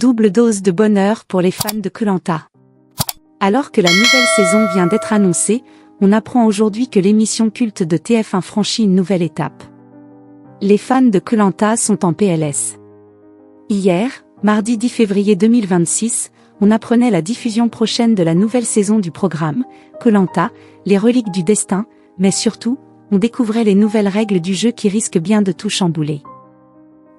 Double dose de bonheur pour les fans de Koh Lanta. Alors que la nouvelle saison vient d'être annoncée, on apprend aujourd'hui que l'émission culte de TF1 franchit une nouvelle étape. Les fans de Koh Lanta sont en PLS. Hier, mardi 10 février 2026, on apprenait la diffusion prochaine de la nouvelle saison du programme, Koh Lanta, les reliques du destin, mais surtout, on découvrait les nouvelles règles du jeu qui risquent bien de tout chambouler.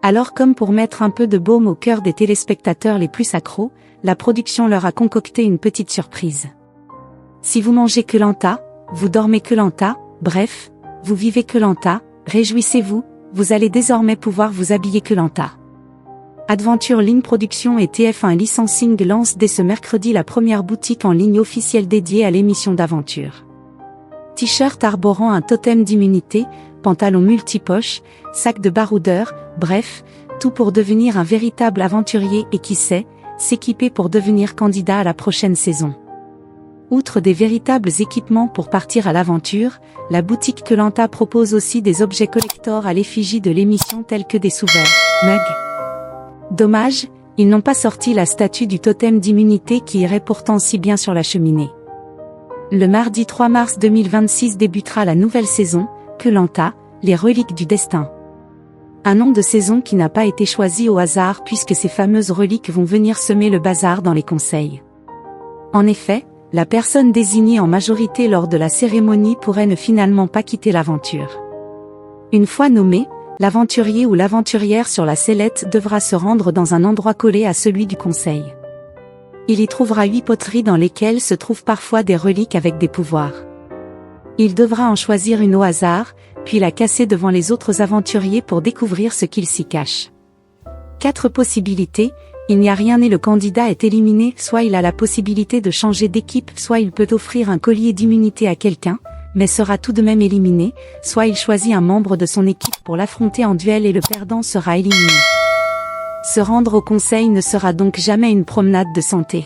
Alors comme pour mettre un peu de baume au cœur des téléspectateurs les plus accros, la production leur a concocté une petite surprise. Si vous mangez Koh Lanta, vous dormez Koh Lanta, bref, vous vivez Koh Lanta, réjouissez-vous, vous allez désormais pouvoir vous habiller Koh Lanta. Adventure Line Production et TF1 Licensing lancent dès ce mercredi la première boutique en ligne officielle dédiée à l'émission d'aventure. T-shirt arborant un totem d'immunité, pantalon multipoche, sac de baroudeur, bref, tout pour devenir un véritable aventurier et qui sait, s'équiper pour devenir candidat à la prochaine saison. Outre des véritables équipements pour partir à l'aventure, la boutique Koh Lanta propose aussi des objets collector à l'effigie de l'émission tels que des sous-verres, mugs. Dommage, ils n'ont pas sorti la statue du totem d'immunité qui irait pourtant si bien sur la cheminée. Le mardi 3 mars 2026 débutera la nouvelle saison, Koh Lanta, les reliques du destin. Un nom de saison qui n'a pas été choisi au hasard puisque ces fameuses reliques vont venir semer le bazar dans les conseils. En effet, la personne désignée en majorité lors de la cérémonie pourrait ne finalement pas quitter l'aventure. Une fois nommé, l'aventurier ou l'aventurière sur la sellette devra se rendre dans un endroit collé à celui du conseil. Il y trouvera 8 poteries dans lesquelles se trouvent parfois des reliques avec des pouvoirs. Il devra en choisir une au hasard, puis la casser devant les autres aventuriers pour découvrir ce qu'il s'y cache. 4 possibilités, il n'y a rien et le candidat est éliminé, soit il a la possibilité de changer d'équipe, soit il peut offrir un collier d'immunité à quelqu'un, mais sera tout de même éliminé, soit il choisit un membre de son équipe pour l'affronter en duel et le perdant sera éliminé. Se rendre au conseil ne sera donc jamais une promenade de santé.